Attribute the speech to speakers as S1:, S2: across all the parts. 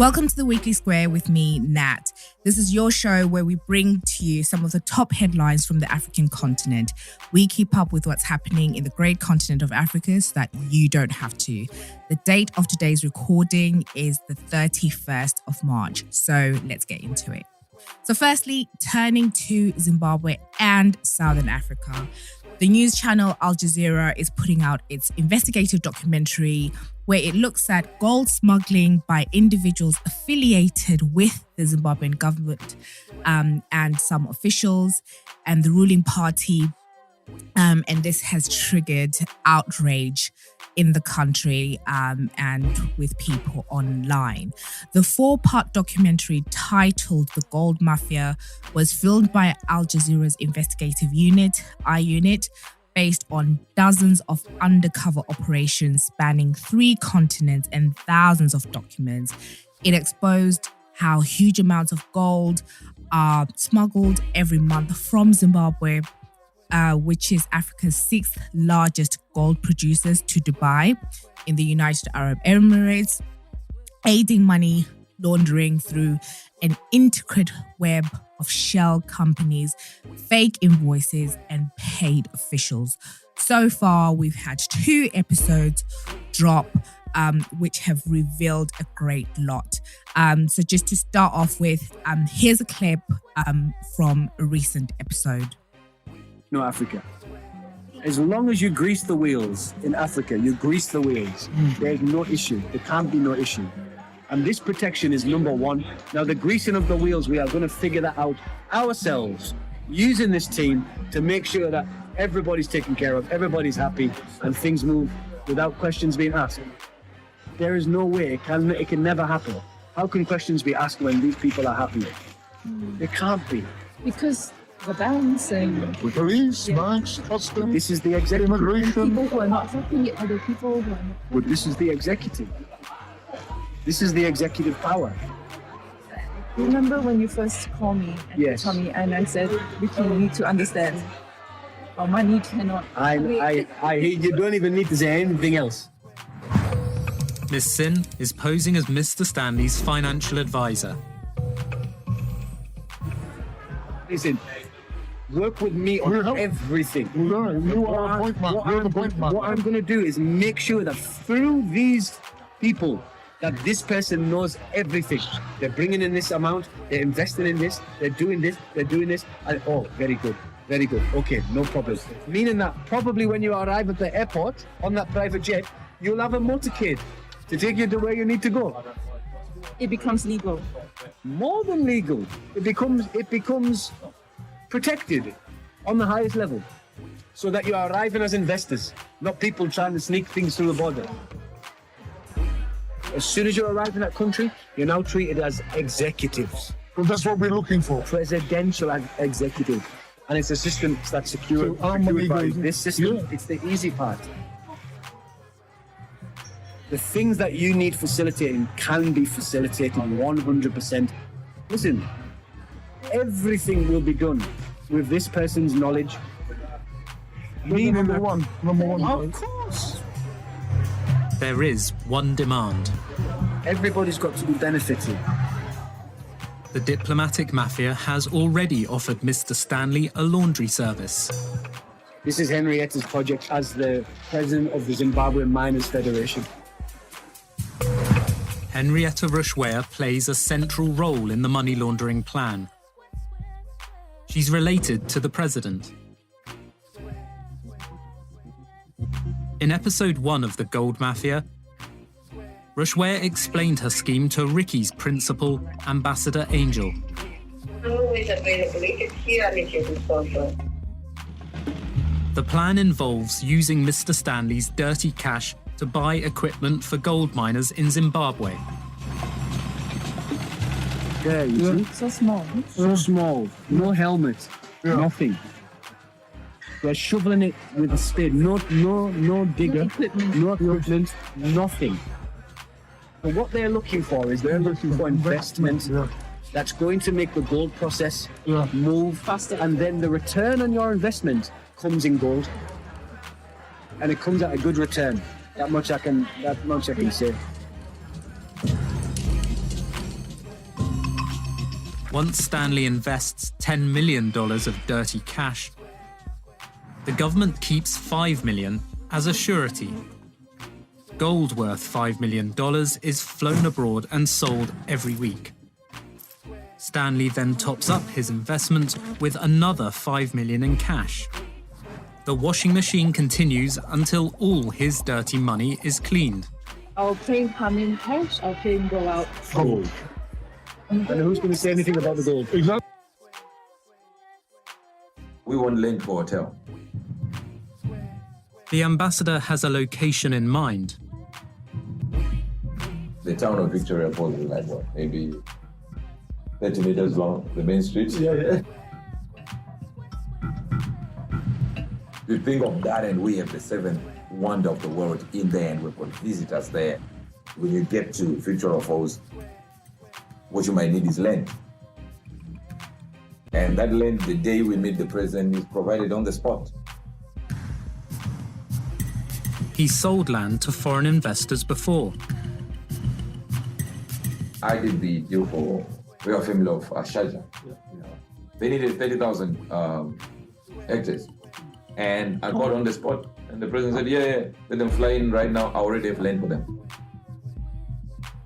S1: Welcome to the Weekly Square with me, Nat. This is your show where we bring to you some of the top headlines from the African continent. We keep up with what's happening in the great continent of Africa so that you don't have to. The date of today's recording is the 31st of March, so let's get into it. So firstly, turning to Zimbabwe and Southern Africa. The news channel Al Jazeera is putting out its investigative documentary where it looks at gold smuggling by individuals affiliated with the Zimbabwean government and some officials and the ruling party. And this has triggered outrage in the country and with people online. The 4-part documentary titled The Gold Mafia was filmed by Al Jazeera's investigative unit, I-Unit, based on dozens of undercover operations spanning 3 continents and thousands of documents. It exposed how huge amounts of gold are smuggled every month from Zimbabwe, which is Africa's 6th largest gold producers, to Dubai in the United Arab Emirates, aiding money laundering through an intricate web of shell companies, fake invoices, and paid officials. So far, we've had 2 episodes drop, which have revealed a great lot. So just to start off with, here's a clip from a recent episode.
S2: No, Africa. As long as you grease the wheels in Africa, you grease the wheels. There's no issue. There can't be no issue. And this protection is number one. Now, the greasing of the wheels, we are going to figure that out ourselves, using this team to make sure that everybody's taken care of, everybody's happy, and things move without questions being asked. There is no way. It can never happen. How can questions be asked when these people are happy? It can't be.
S3: Because the banks and
S4: police, banks, customs.
S2: This is the executive.
S4: Immigration.
S3: people who are not happy are the people who are not.
S2: But this is the executive. This is the executive power.
S3: Remember when you first called me and
S2: Yes.
S3: told me, and I said, Ricky, you need to understand, our money cannot.
S2: I you don't even need to say anything else.
S5: Miss Sin is posing as Mr. Stanley's financial advisor.
S2: Listen, work with me on everything.
S4: You are a point man. You're the point man.
S2: What I'm going to do is make sure that through these people, that this person knows everything. They're bringing in this amount, they're investing in this, they're doing this, and oh, very good, very good. Okay, no problem. Meaning that probably when you arrive at the airport on that private jet, you'll have a motorcade to take you to where you need to go.
S3: It becomes legal.
S2: More than legal, it becomes protected on the highest level, so that you are arriving as investors, not people trying to sneak things through the border. As soon as you arrive in that country, you're now treated as executives.
S4: Well, that's what we're looking for.
S2: Presidential executive. And it's a system that's secured,
S4: So our money
S2: by
S4: goes in.
S2: this system.
S4: Yeah.
S2: It's the easy part. The things that you need facilitating can be facilitated 100%. Listen, everything will be done with this person's knowledge.
S4: Number one.
S2: Of course.
S5: There is one demand.
S2: Everybody's got to be benefited.
S5: The diplomatic mafia has already offered Mr. Stanley a laundry service.
S2: This is Henrietta's project as the president of the Zimbabwe Miners Federation.
S5: Henrietta Rushware plays a central role in the money laundering plan. She's related to the president. In episode 1 of The Gold Mafia, Rushware explained her scheme to Ricky's principal, Ambassador Angel. The plan involves using Mr. Stanley's dirty cash to buy equipment for gold miners in Zimbabwe.
S2: There, you see?
S3: So small.
S2: So small. No helmet. Nothing. They're shoveling it with a spade. No digger. No equipment. Nothing. So what they're looking for is they're looking for investment that's going to make the gold process move
S3: Faster.
S2: and then the return on your investment comes in gold, and it comes at a good return. That much I can say.
S5: Once Stanley invests $10 million of dirty cash, the government keeps $5 million as a surety. Gold worth $5 million is flown abroad and sold every week. Stanley then tops up his investment with another $5 million in cash. The washing machine continues until all his dirty money is cleaned.
S3: Our plane come in cash, our plane go out.
S2: Gold. And who's going to say anything about the gold?
S4: Exactly.
S6: We won't lend for hotel.
S5: The ambassador has a location in mind.
S6: The town of Victoria Falls is like what? Maybe 30 meters long, the main street. Yeah. You think of that, and we have the seventh wonder of the world in there, and we've got visitors there. When you get to Victoria Falls, what you might need is land. And that land, the day we meet the president, is provided on the spot.
S5: He sold land to foreign investors before.
S6: I did the deal for Royal Family of Sharjah. They needed 30,000 hectares. And I got on the spot, and the president said, yeah, let them fly in right now. I already have land for them.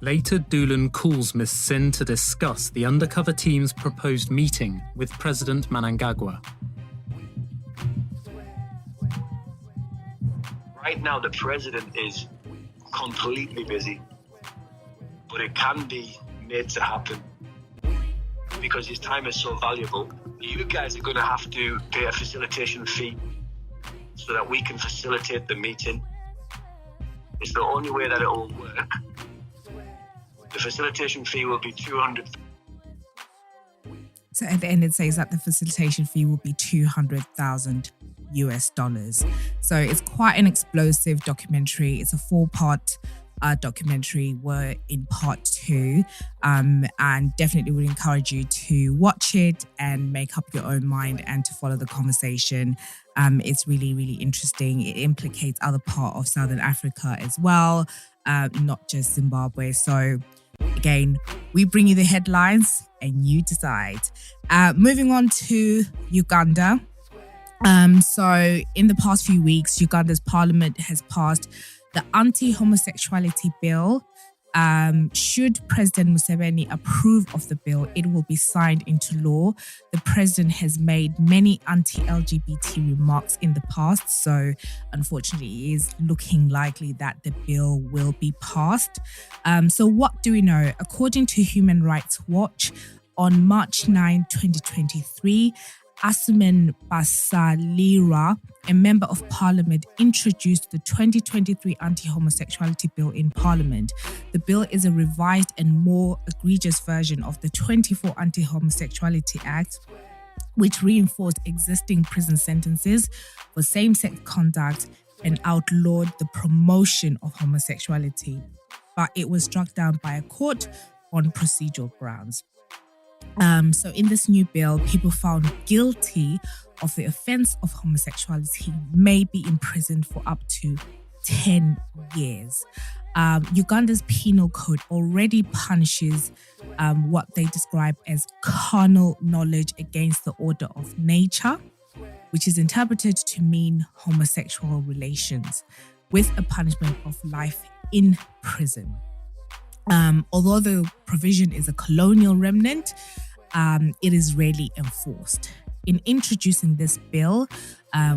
S5: Later, Doolan calls Ms. Sin to discuss the undercover team's proposed meeting with President Mnangagwa.
S7: Right now, the president is completely busy, but it can be made to happen because his time is so valuable. You guys are going to have to pay a facilitation fee so that we can facilitate the meeting. It's the only way that it will work. The facilitation fee will be $200,000.
S1: So at the end, it says that the facilitation fee will be $200,000 US. So it's quite an explosive documentary. It's a 4-part documentary. We're in part 2, and definitely would encourage you to watch it and make up your own mind and to follow the conversation. It's really, really interesting. It implicates other parts of Southern Africa as well, not just Zimbabwe. So again, we bring you the headlines and you decide. Moving on to Uganda. So in the past few weeks, Uganda's parliament has passed the anti-homosexuality bill. Should President Museveni approve of the bill, it will be signed into law. The president has made many anti-LGBT remarks in the past, so unfortunately it is looking likely that the bill will be passed. So what do we know? According to Human Rights Watch, on March 9, 2023, Asuman Basalira, a member of parliament, introduced the 2023 anti-homosexuality bill in parliament. The bill is a revised and more egregious version of the 24 Anti-Homosexuality Act, which reinforced existing prison sentences for same-sex conduct and outlawed the promotion of homosexuality. But it was struck down by a court on procedural grounds. So in this new bill, people found guilty of the offence of homosexuality may be imprisoned for up to 10 years. Uganda's penal code already punishes what they describe as carnal knowledge against the order of nature, which is interpreted to mean homosexual relations, with a punishment of life in prison. Although the provision is a colonial remnant, it is rarely enforced. In introducing this bill,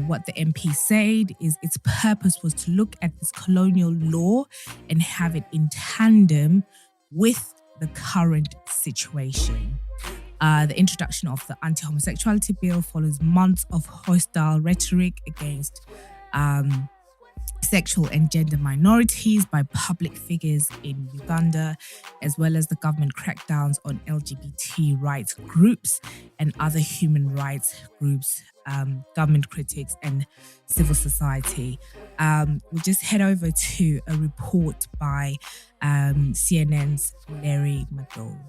S1: what the MP said is its purpose was to look at this colonial law and have it in tandem with the current situation. The introduction of the anti-homosexuality bill follows months of hostile rhetoric against sexual and gender minorities by public figures in Uganda, as well as the government crackdowns on LGBT rights groups and other human rights groups, government critics and civil society. We'll just head over to a report by CNN's Larry McDowell.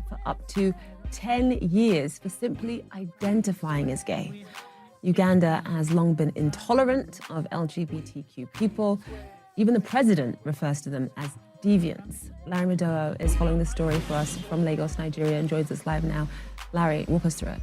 S8: For up to 10 years for simply identifying as gay. Uganda has long been intolerant of LGBTQ people. Even the president refers to them as deviance. Larry Madowo is following the story for us from Lagos, Nigeria, and joins us live now. Larry, walk us through it.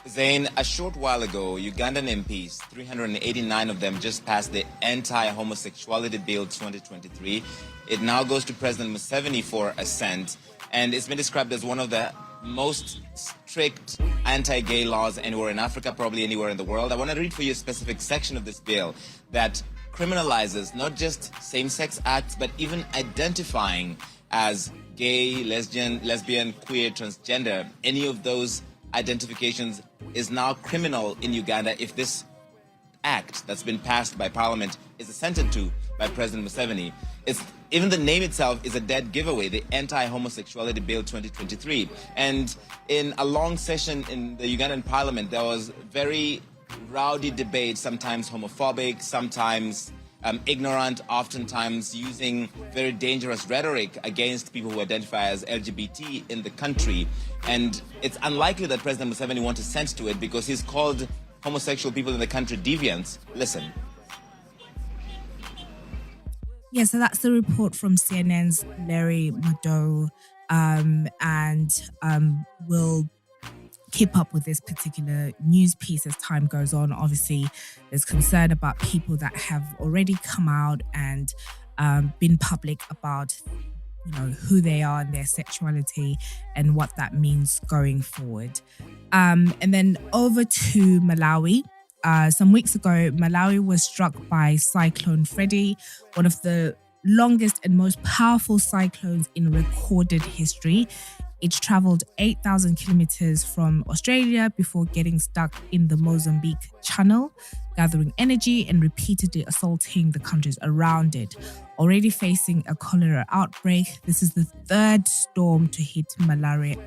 S9: Zain, a short while ago, Ugandan MPs, 389 of them, just passed the Anti-Homosexuality Bill 2023. It now goes to President Museveni for assent, and it's been described as one of the most strict anti-gay laws anywhere in Africa, probably anywhere in the world. I want to read for you a specific section of this bill that criminalizes not just same-sex acts, but even identifying as gay, lesbian, queer, transgender. Any of those identifications is now criminal in Uganda if this act that's been passed by Parliament is assented to by President Museveni. Even the name itself is a dead giveaway, the Anti-Homosexuality Bill 2023. And in a long session in the Ugandan Parliament, there was very rowdy debate, sometimes homophobic, sometimes ignorant, oftentimes using very dangerous rhetoric against people who identify as LGBT in the country. And it's unlikely that President Museveni wants assent to it because he's called homosexual people in the country deviants. Listen.
S1: Yeah, so that's the report from CNN's Larry Madowo, and we'll keep up with this particular news piece as time goes on. Obviously, there's concern about people that have already come out and been public about, who they are and their sexuality and what that means going forward. And then over to Malawi. Some weeks ago, Malawi was struck by Cyclone Freddy, one of the longest and most powerful cyclones in recorded history. It traveled 8,000 kilometers from Australia before getting stuck in the Mozambique Channel, gathering energy and repeatedly assaulting the countries around it. Already facing a cholera outbreak, this is the third storm to hit Malawi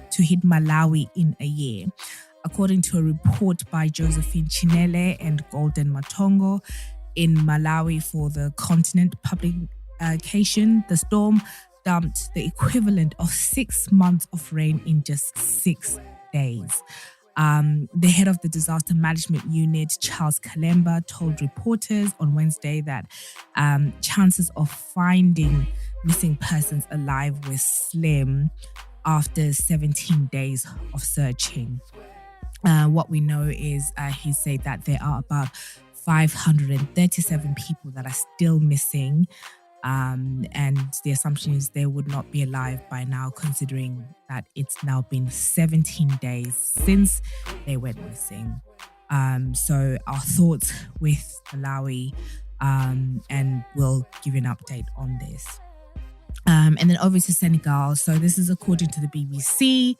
S1: in a year. According to a report by Josephine Chinele and Golden Matongo in Malawi for the Continent publication, the storm dumped the equivalent of 6 months of rain in just 6 days. The head of the disaster management unit, Charles Kalemba, told reporters on Wednesday that chances of finding missing persons alive were slim after 17 days of searching. What we know is he said that there are about 537 people that are still missing. And the assumption is they would not be alive by now, considering that it's now been 17 days since they went missing. So our thoughts with Malawi, and we'll give you an update on this. And then over to Senegal. So this is according to the BBC.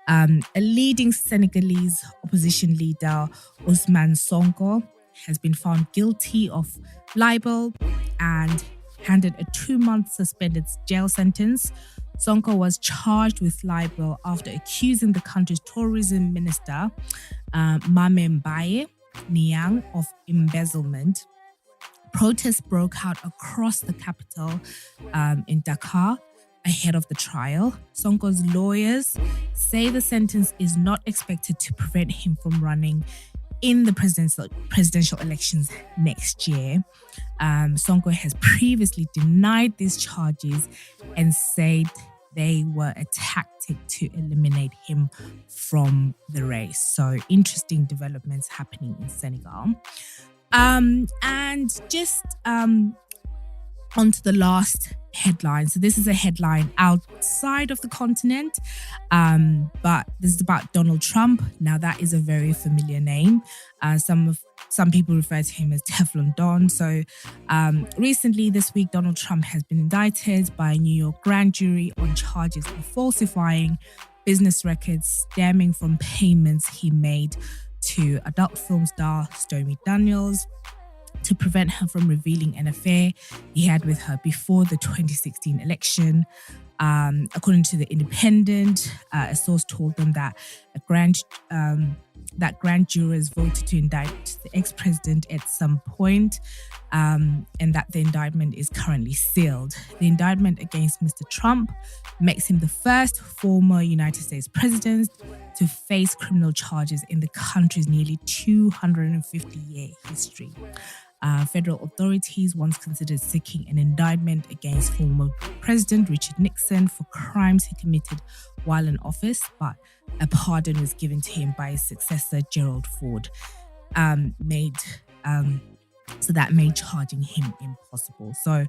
S1: A leading Senegalese opposition leader, Ousmane Sonko, has been found guilty of libel and handed a 2-month suspended jail sentence. Sonko was charged with libel after accusing the country's tourism minister, Mame Mbaye Niang, of embezzlement. Protests broke out across the capital in Dakar ahead of the trial. Sonko's lawyers say the sentence is not expected to prevent him from running in the presidential elections next year. Sonko has previously denied these charges and said they were a tactic to eliminate him from the race. So interesting developments happening in Senegal. And just onto the last headline. So this is a headline outside of the continent, but this is about Donald Trump. Now that is a very familiar name. Some people refer to him as Teflon Don. So recently this week, Donald Trump has been indicted by a New York grand jury on charges of falsifying business records stemming from payments he made to adult film star Stormy Daniels to prevent her from revealing an affair he had with her before the 2016 election. According to The Independent, a source told them that grand jurors voted to indict the ex-president at some point, and that the indictment is currently sealed. The indictment against Mr. Trump makes him the first former United States president to face criminal charges in the country's nearly 250-year history. Federal authorities once considered seeking an indictment against former President Richard Nixon for crimes he committed while in office, but a pardon was given to him by his successor, Gerald Ford, so that made charging him impossible. So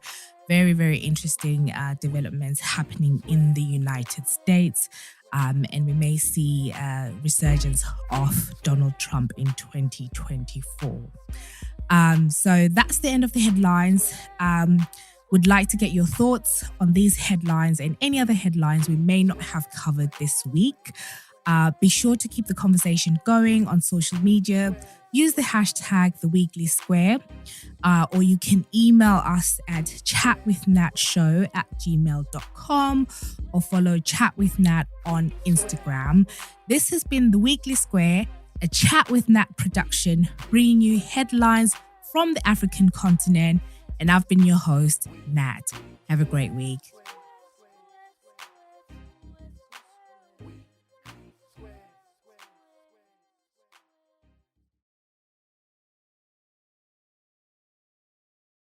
S1: very, very interesting developments happening in the United States. And we may see a resurgence of Donald Trump in 2024. So that's the end of the headlines. Would like to get your thoughts on these headlines and any other headlines we may not have covered this week. Be sure to keep the conversation going on social media. Use the hashtag #TheWeeklySquare, or you can email us at chatwithnatshow@gmail.com or follow Chat with Nat on Instagram. This has been The Weekly Square, a Chat with Nat production, bringing you headlines from the African continent. And I've been your host, Nat. Have a great week.